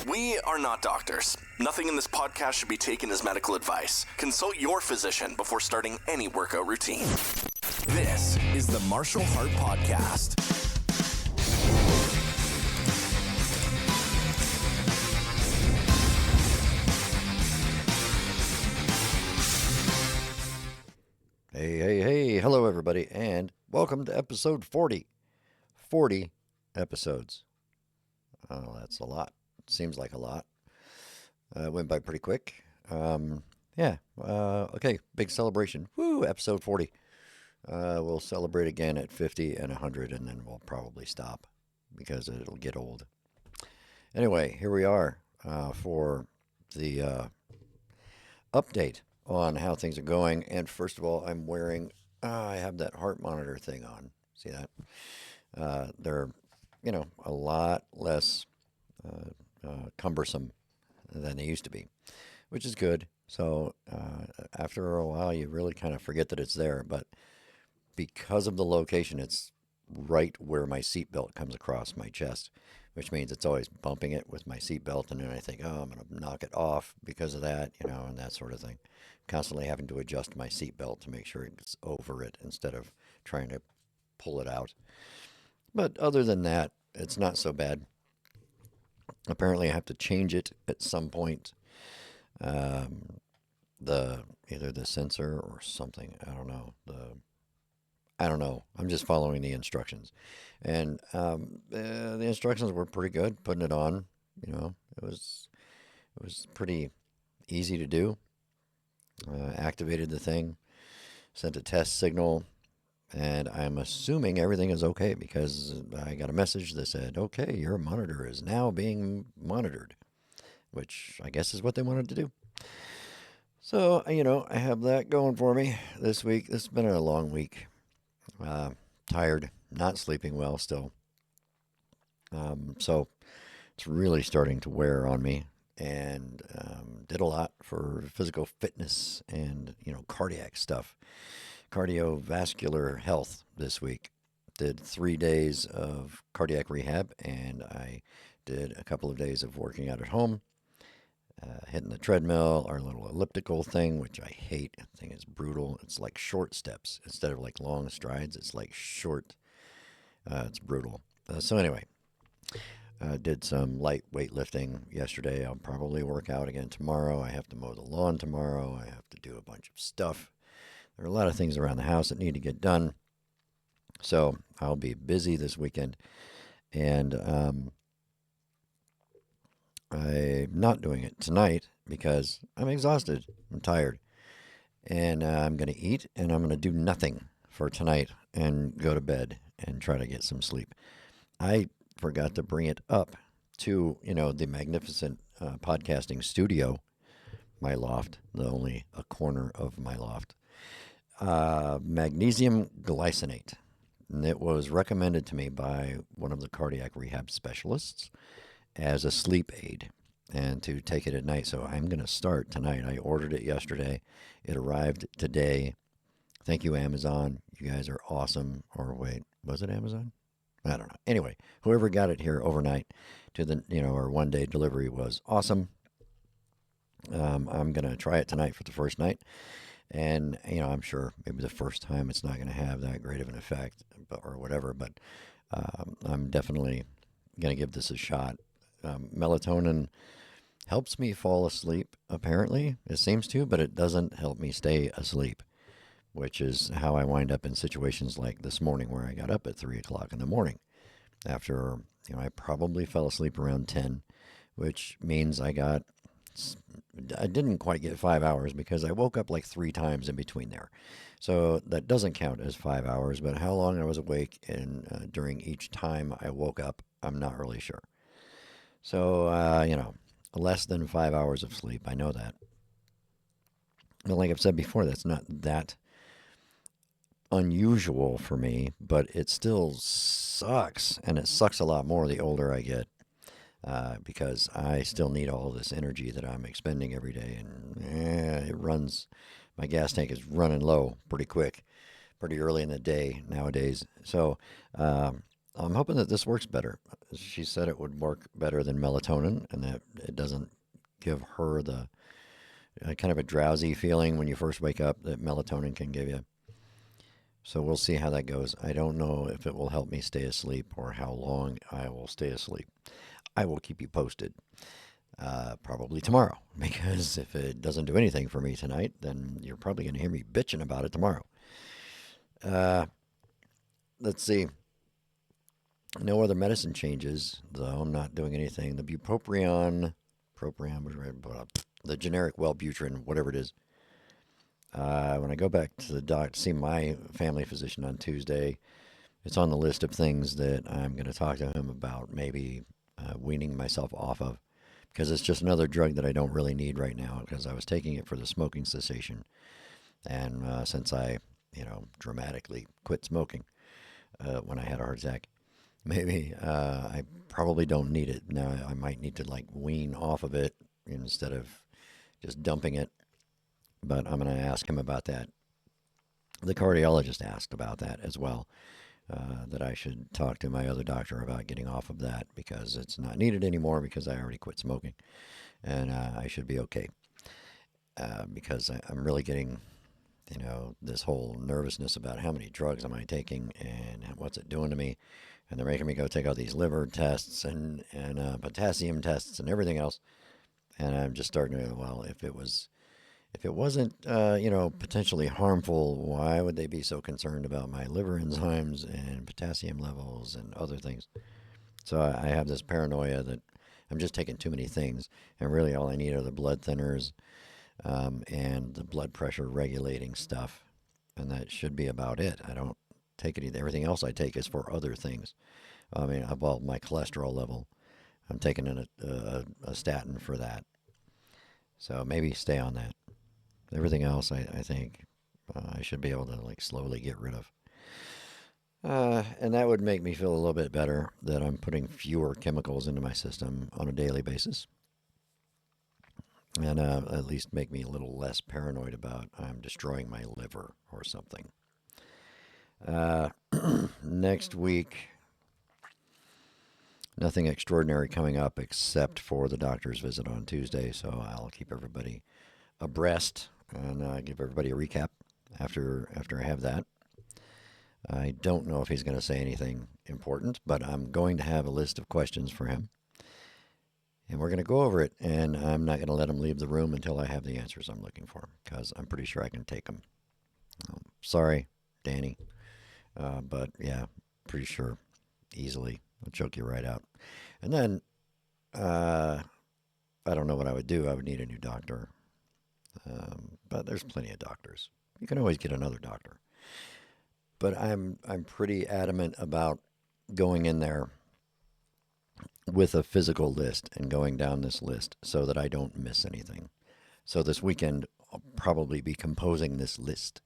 We are not doctors. Nothing in this podcast should be taken as medical advice. Consult your physician before starting any workout routine. This is the Martial Heart Podcast. Hey, hello everybody, and welcome to episode 40. 40 episodes. Oh, that's a lot. Seems like a lot. It went by pretty quick. Okay, big celebration. Woo, episode 40. We'll celebrate again at 50 and 100, and then we'll probably stop because it'll get old. Anyway, here we are for the update on how things are going. And first of all, I'm wearing, I have that heart monitor thing on. See that? They're, a lot less cumbersome than they used to be, which is good. So after a while, you really kind of forget that it's there. But because of the location, it's right where my seatbelt comes across my chest, which means it's always bumping it with my seatbelt. And then I think, I'm going to knock it off because of that, and that sort of thing. Constantly having to adjust my seatbelt to make sure it's over it instead of trying to pull it out. But other than that, it's not so bad. Apparently I have to change it at some point. Either the sensor or something. I don't know. I'm just following the instructions. And the instructions were pretty good, putting it on. It was pretty easy to do. Activated the thing, sent a test signal, and I'm assuming everything is okay because I got a message that said, okay, your monitor is now being monitored, which I guess is what they wanted to do. So, I have that going for me this week. This has been a long week. Tired, not sleeping well still. So it's really starting to wear on me. And did a lot for physical fitness and, cardiac stuff, cardiovascular health this week. Did 3 days of cardiac rehab, and I did a couple of days of working out at home, hitting the treadmill, our little elliptical thing, which I hate. The thing is brutal. It's like short steps instead of like long strides. It's like short. It's brutal. So anyway. Did some light weightlifting yesterday. I'll probably work out again tomorrow. I have to mow the lawn tomorrow. I have to do a bunch of stuff. There are a lot of things around the house that need to get done. So I'll be busy this weekend. And I'm not doing it tonight because I'm exhausted. I'm tired. And I'm going to eat and I'm going to do nothing for tonight and go to bed and try to get some sleep. I forgot to bring it up to, the magnificent podcasting studio, my loft, only a corner of my loft. Magnesium glycinate. And it was recommended to me by one of the cardiac rehab specialists as a sleep aid and to take it at night. So I'm going to start tonight. I ordered it yesterday. It arrived today. Thank you, Amazon. You guys are awesome. Or wait, was it Amazon? I don't know. Anyway, whoever got it here overnight to the, or 1 day delivery was awesome. I'm going to try it tonight for the first night. And, I'm sure maybe the first time it's not going to have that great of an effect or whatever, but I'm definitely going to give this a shot. Melatonin helps me fall asleep, apparently. It seems to, but it doesn't help me stay asleep, which is how I wind up in situations like this morning where I got up at 3 o'clock in the morning after, I probably fell asleep around 10, which means I didn't quite get 5 hours because I woke up like 3 times in between there. So that doesn't count as 5 hours, but how long I was awake and during each time I woke up, I'm not really sure. So, less than 5 hours of sleep. I know that. But like I've said before, that's not that unusual for me, but it still sucks, and it sucks a lot more the older I get, because I still need all this energy that I'm expending every day, and my gas tank is running low pretty quick, pretty early in the day nowadays. So I'm hoping that this works better. She said it would work better than melatonin, and that it doesn't give her the kind of a drowsy feeling when you first wake up that melatonin can give you. So we'll see how that goes. I don't know if it will help me stay asleep or how long I will stay asleep. I will keep you posted. Probably tomorrow, because if it doesn't do anything for me tonight, then you're probably going to hear me bitching about it tomorrow. Uh, let's see. No other medicine changes, though. I'm not doing anything. The proprion was right, the generic Wellbutrin, whatever it is. When I go back to the doc to see my family physician on Tuesday, it's on the list of things that I'm going to talk to him about, maybe weaning myself off of, because it's just another drug that I don't really need right now, because I was taking it for the smoking cessation. And since I, dramatically quit smoking when I had a heart attack, maybe I probably don't need it. Now I might need to like wean off of it instead of just dumping it. But I'm going to ask him about that. The cardiologist asked about that as well, that I should talk to my other doctor about getting off of that because it's not needed anymore because I already quit smoking. And I should be okay because I'm really getting, this whole nervousness about how many drugs am I taking and what's it doing to me. And they're making me go take all these liver tests and potassium tests and everything else. And I'm just starting to, well, if it wasn't, potentially harmful, why would they be so concerned about my liver enzymes and potassium levels and other things? So I have this paranoia that I'm just taking too many things, and really all I need are the blood thinners and the blood pressure regulating stuff, and that should be about it. I don't take it either. Everything else I take is for other things. I mean, about my cholesterol level, I'm taking a statin for that. So maybe stay on that. Everything else, I think I should be able to like slowly get rid of. And that would make me feel a little bit better that I'm putting fewer chemicals into my system on a daily basis. And at least make me a little less paranoid about I'm destroying my liver or something. Uh, Next week, nothing extraordinary coming up except for the doctor's visit on Tuesday. So I'll keep everybody abreast and give everybody a recap after I have that. I don't know if he's going to say anything important, but I'm going to have a list of questions for him. And we're going to go over it, and I'm not going to let him leave the room until I have the answers I'm looking for, because I'm pretty sure I can take them. Sorry, Danny. But yeah, pretty sure easily. I'll choke you right out. And then I don't know what I would do. I would need a new doctor. But there's plenty of doctors. You can always get another doctor. But I'm pretty adamant about going in there with a physical list and going down this list so that I don't miss anything. So this weekend I'll probably be composing this list.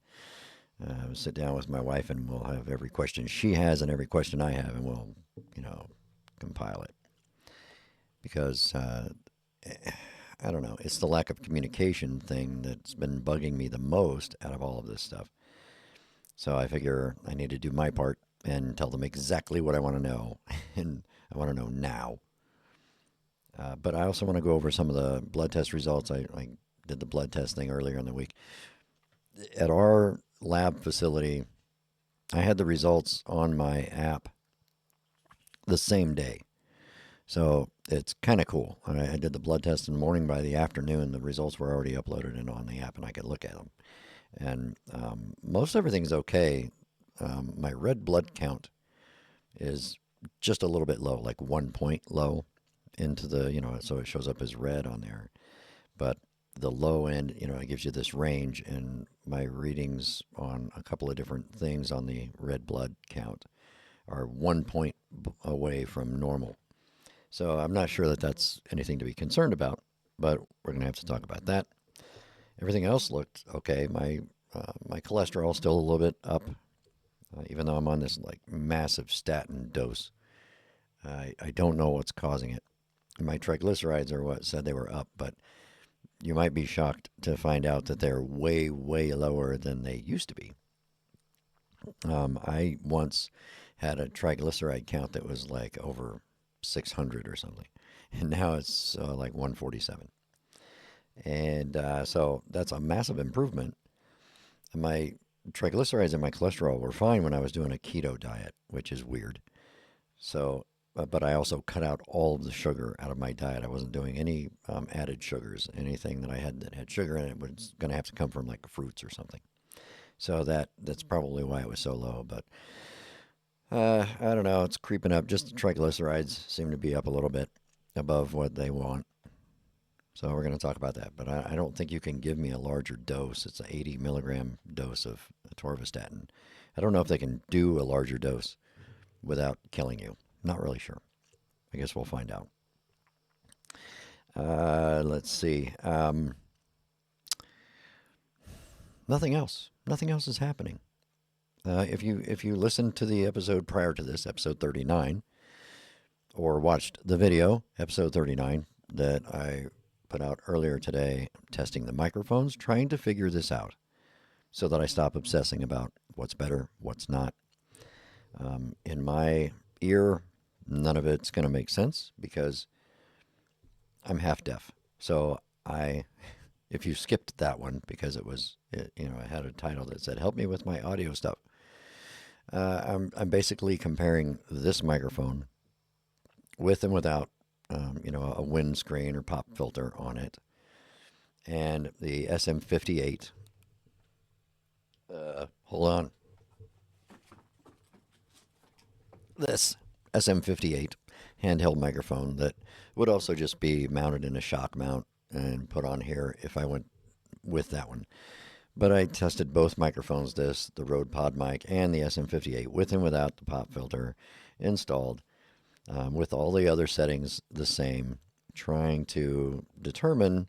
Sit down with my wife and we'll have every question she has and every question I have, and we'll, compile it. Because I don't know, it's the lack of communication thing that's been bugging me the most out of all of this stuff. So I figure I need to do my part and tell them exactly what I want to know, and I want to know now. But I also want to go over some of the blood test results. I did the blood test thing earlier in the week. At our lab facility, I had the results on my app the same day. So it's kind of cool. I did the blood test in the morning. By the afternoon, the results were already uploaded and on the app, and I could look at them. And most everything's okay. My red blood count is just a little bit low, like 1 point low into the, so it shows up as red on there. But the low end, it gives you this range, and my readings on a couple of different things on the red blood count are 1 point away from normal. So I'm not sure that that's anything to be concerned about, but we're going to have to talk about that. Everything else looked okay. My cholesterol still a little bit up, even though I'm on this like massive statin dose. I don't know what's causing it. My triglycerides are what said they were up, but you might be shocked to find out that they're way, way lower than they used to be. I once had a triglyceride count that was like over 600 or something. And now it's like 147. And so that's a massive improvement. My triglycerides and my cholesterol were fine when I was doing a keto diet, which is weird. So, but I also cut out all of the sugar out of my diet. I wasn't doing any added sugars. Anything that I had that had sugar in it was going to have to come from like fruits or something. So that's probably why it was so low. But I don't know. It's creeping up. Just the triglycerides seem to be up a little bit above what they want. So we're going to talk about that. But I don't think you can give me a larger dose. It's an 80 milligram dose of atorvastatin. I don't know if they can do a larger dose without killing you. Not really sure. I guess we'll find out. Let's see. Nothing else. Nothing else is happening. If you listened to the episode prior to this, episode 39, or watched the video, episode 39, that I put out earlier today, testing the microphones, trying to figure this out so that I stop obsessing about what's better, what's not. In my ear, none of it's going to make sense because I'm half deaf. So if you skipped that one because it had a title that said "Help me with my audio stuff," I'm basically comparing this microphone with and without, a windscreen or pop filter on it, and the SM58. Hold on. This SM58 handheld microphone that would also just be mounted in a shock mount and put on here if I went with that one. But I tested both microphones, the Rode PodMic and the SM58, with and without the pop filter installed, with all the other settings the same, trying to determine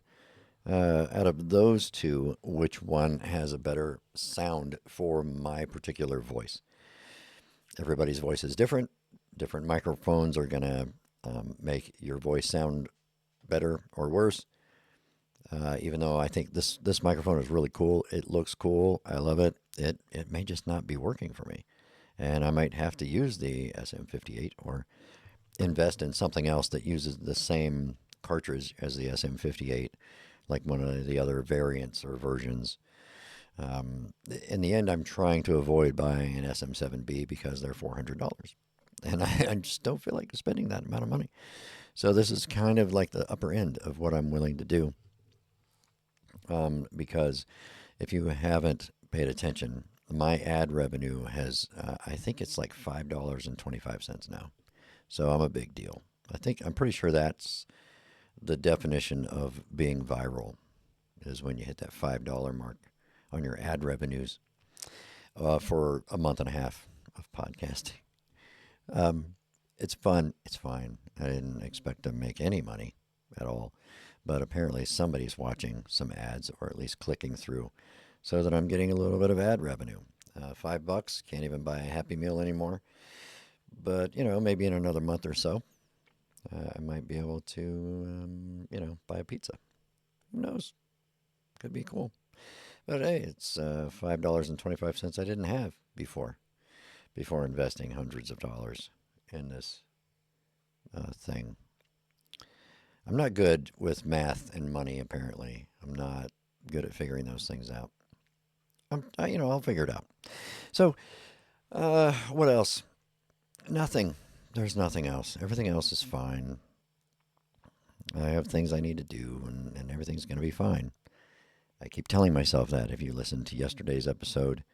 out of those two which one has a better sound for my particular voice. Everybody's voice is different. Different microphones are going to make your voice sound better or worse. Even though I think this microphone is really cool. It looks cool. I love it. It may just not be working for me. And I might have to use the SM58 or invest in something else that uses the same cartridge as the SM58, like one of the other variants or versions. In the end, I'm trying to avoid buying an SM7B because they're $400. And I just don't feel like spending that amount of money. So this is kind of like the upper end of what I'm willing to do. Because if you haven't paid attention, my ad revenue has, I think it's like $5.25 now. So I'm a big deal. I'm pretty sure that's the definition of being viral, is when you hit that $5 mark on your ad revenues for a month and a half of podcasting. It's fun. It's fine. I didn't expect to make any money at all. But apparently somebody's watching some ads, or at least clicking through, so that I'm getting a little bit of ad revenue. $5, can't even buy a Happy Meal anymore. But, maybe in another month or so, I might be able to, buy a pizza. Who knows? Could be cool. But hey, it's $5.25 I didn't have before investing hundreds of dollars in this thing. I'm not good with math and money, apparently. I'm not good at figuring those things out. I'll figure it out. So, what else? Nothing. There's nothing else. Everything else is fine. I have things I need to do, and everything's going to be fine. I keep telling myself that. If you listened to yesterday's episode,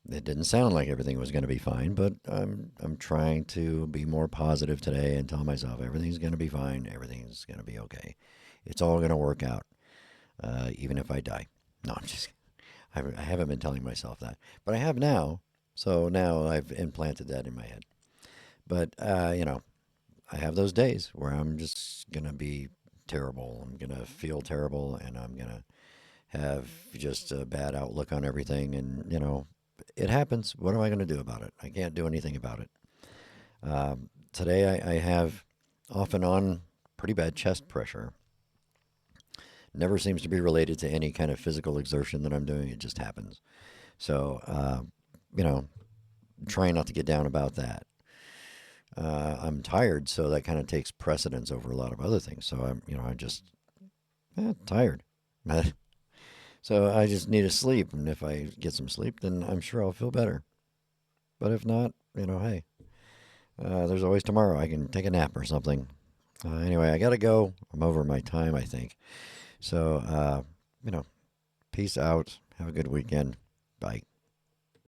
it didn't sound like everything was going to be fine, but I'm trying to be more positive today and tell myself everything's going to be fine. Everything's going to be okay. It's all going to work out, even if I die. No, I'm just I haven't been telling myself that, but I have now. So now I've implanted that in my head. But, I have those days where I'm just going to be terrible. I'm going to feel terrible, and I'm going to have just a bad outlook on everything. And, it happens. What am I going to do about it? I can't do anything about it. Today I have off and on pretty bad chest pressure. Never seems to be related to any kind of physical exertion that I'm doing. It just happens. So, trying not to get down about that. I'm tired, so that kind of takes precedence over a lot of other things. So I just tired. So I just need to sleep, and if I get some sleep, then I'm sure I'll feel better. But if not, hey, there's always tomorrow. I can take a nap or something. Anyway, I gotta go. I'm over my time, I think. So, peace out. Have a good weekend. Bye.